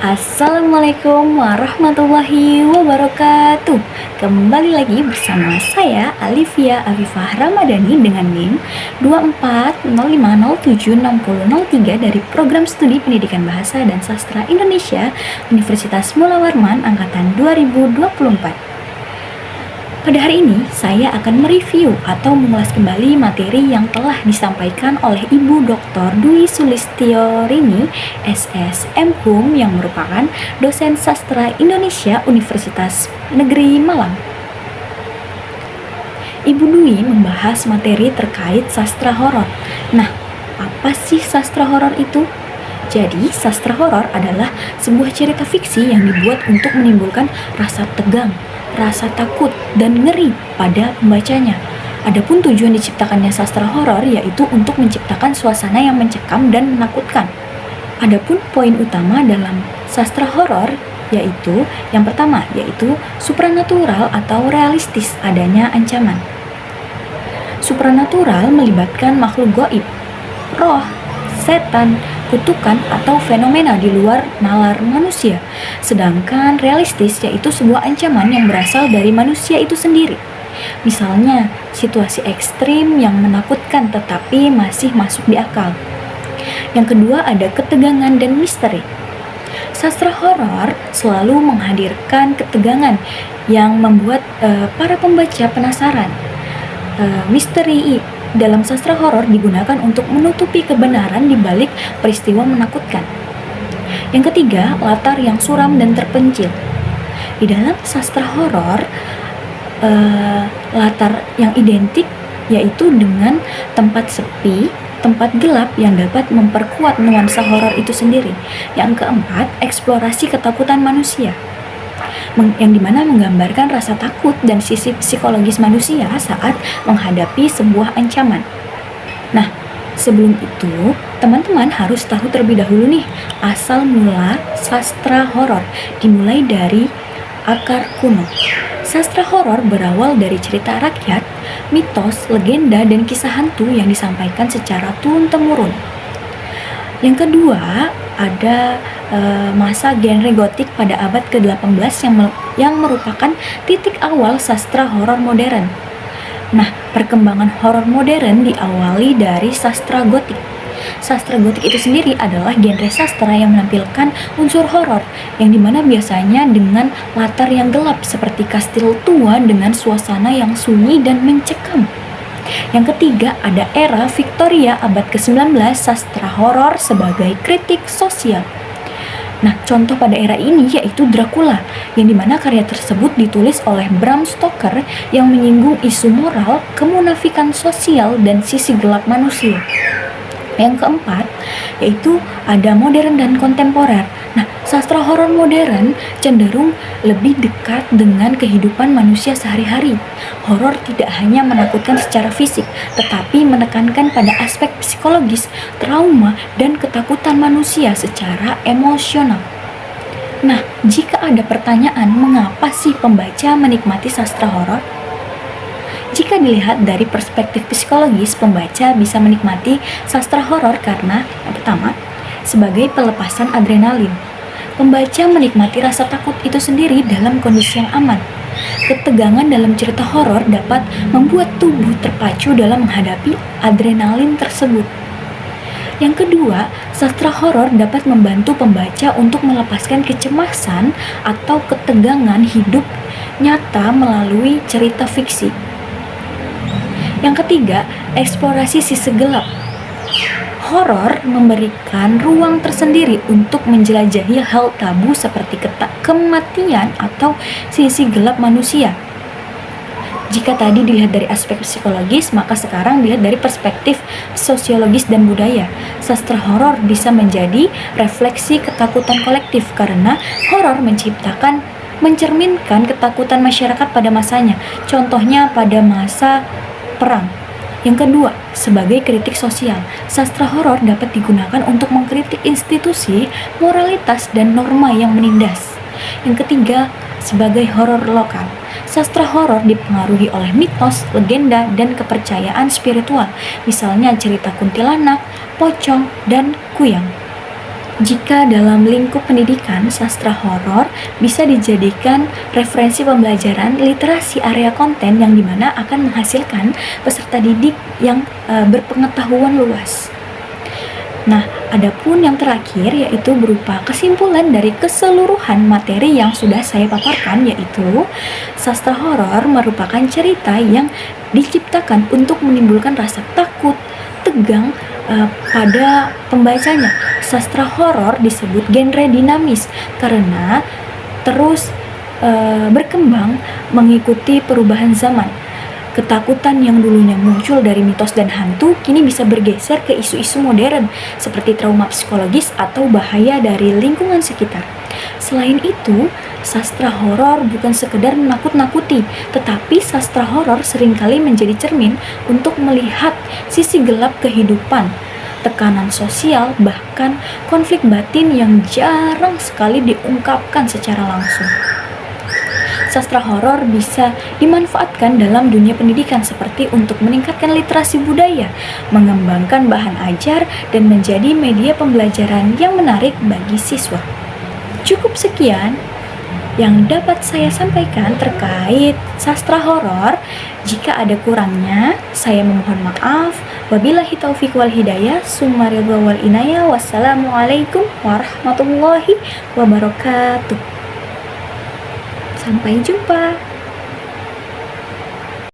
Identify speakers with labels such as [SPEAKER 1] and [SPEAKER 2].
[SPEAKER 1] Assalamualaikum warahmatullahi wabarakatuh. Kembali lagi bersama saya Alivia Afifah Ramadhani dengan NIM 2405076003 dari Program Studi Pendidikan Bahasa dan Sastra Indonesia Universitas Mula Warman Angkatan 2024. Pada hari ini, saya akan mereview atau mengulas kembali materi yang telah disampaikan oleh Ibu Dr. Dwi Sulistyorini, SSM Hum, yang merupakan dosen sastra Indonesia Universitas Negeri Malang. Ibu Dwi membahas materi terkait sastra horor. Nah, apa sih sastra horor itu? Jadi, sastra horor adalah sebuah cerita fiksi yang dibuat untuk menimbulkan rasa tegang, rasa takut, dan ngeri pada pembacanya. Adapun tujuan diciptakannya sastra horor yaitu untuk menciptakan suasana yang mencekam dan menakutkan. Adapun poin utama dalam sastra horor yaitu yang pertama yaitu supranatural atau realistis adanya ancaman. Supranatural melibatkan makhluk gaib, roh, setan, kutukan, atau fenomena di luar nalar manusia. Sedangkan realistis yaitu sebuah ancaman yang berasal dari manusia itu sendiri. Misalnya, situasi ekstrim yang menakutkan tetapi masih masuk di akal. Yang kedua ada ketegangan dan misteri. Sastra horor selalu menghadirkan ketegangan yang membuat para pembaca penasaran. Misteri dalam sastra horor digunakan untuk menutupi kebenaran di balik peristiwa menakutkan. Yang ketiga, latar yang suram dan terpencil. Di dalam sastra horor, latar yang identik yaitu dengan tempat sepi, tempat gelap yang dapat memperkuat nuansa horor itu sendiri. Yang keempat, eksplorasi ketakutan manusia, yang dimana menggambarkan rasa takut dan sisi psikologis manusia saat menghadapi sebuah ancaman. Nah, sebelum itu, teman-teman harus tahu terlebih dahulu nih, asal mula sastra horor dimulai dari akar kuno. Sastra horor berawal dari cerita rakyat, mitos, legenda, dan kisah hantu yang disampaikan secara turun-temurun. Yang kedua, ada masa genre gotik pada abad ke-18 yang merupakan titik awal sastra horor modern. Nah, perkembangan horor modern diawali dari sastra gotik. Sastra gotik itu sendiri adalah genre sastra yang menampilkan unsur horor, yang dimana biasanya dengan latar yang gelap seperti kastil tua dengan suasana yang sunyi dan mencekam. Yang ketiga ada era Victoria abad ke-19, sastra horor sebagai kritik sosial. Nah, contoh pada era ini yaitu Dracula, yang dimana karya tersebut ditulis oleh Bram Stoker yang menyinggung isu moral, kemunafikan sosial, dan sisi gelap manusia. Yang keempat, yaitu ada modern dan kontemporer. Nah, sastra horor modern cenderung lebih dekat dengan kehidupan manusia sehari-hari. Horor tidak hanya menakutkan secara fisik, tetapi menekankan pada aspek psikologis, trauma, dan ketakutan manusia secara emosional. Nah, jika ada pertanyaan mengapa sih pembaca menikmati sastra horor? Jika dilihat dari perspektif psikologis, pembaca bisa menikmati sastra horor karena yang pertama, sebagai pelepasan adrenalin. Pembaca menikmati rasa takut itu sendiri dalam kondisi yang aman. Ketegangan dalam cerita horor dapat membuat tubuh terpacu dalam menghadapi adrenalin tersebut. Yang kedua, sastra horor dapat membantu pembaca untuk melepaskan kecemasan atau ketegangan hidup nyata melalui cerita fiksi. Yang ketiga, eksplorasi sisi gelap. Horor memberikan ruang tersendiri untuk menjelajahi hal tabu seperti kematian atau sisi gelap manusia. Jika tadi dilihat dari aspek psikologis, maka sekarang dilihat dari perspektif sosiologis dan budaya. Sastra horor bisa menjadi refleksi ketakutan kolektif karena horor mencerminkan ketakutan masyarakat pada masanya. Contohnya pada masa perang. Yang kedua, sebagai kritik sosial, sastra horor dapat digunakan untuk mengkritik institusi, moralitas, dan norma yang menindas. Yang ketiga, sebagai horor lokal, sastra horor dipengaruhi oleh mitos, legenda, dan kepercayaan spiritual, misalnya cerita kuntilanak, pocong, dan kuyang. Jika dalam lingkup pendidikan, sastra horor bisa dijadikan referensi pembelajaran literasi area konten yang dimana akan menghasilkan peserta didik yang berpengetahuan luas. Nah, adapun yang terakhir yaitu berupa kesimpulan dari keseluruhan materi yang sudah saya paparkan, yaitu sastra horor merupakan cerita yang diciptakan untuk menimbulkan rasa takut, tegang pada pembacanya. Sastra horor disebut genre dinamis karena terus berkembang mengikuti perubahan zaman. Ketakutan yang dulunya muncul dari mitos dan hantu kini bisa bergeser ke isu-isu modern seperti trauma psikologis atau bahaya dari lingkungan sekitar. Selain itu, sastra horor bukan sekedar menakut-nakuti, tetapi sastra horor seringkali menjadi cermin untuk melihat sisi gelap kehidupan, tekanan sosial, bahkan konflik batin yang jarang sekali diungkapkan secara langsung. Sastra horor bisa dimanfaatkan dalam dunia pendidikan seperti untuk meningkatkan literasi budaya, mengembangkan bahan ajar, dan menjadi media pembelajaran yang menarik bagi siswa. Cukup sekian yang dapat saya sampaikan terkait sastra horor. Jika ada kurangnya, saya memohon maaf. Wabillahi taufiq wal hidayah, summa ridha wal inayah. Wassalamualaikum warahmatullahi wabarakatuh. Sampai jumpa.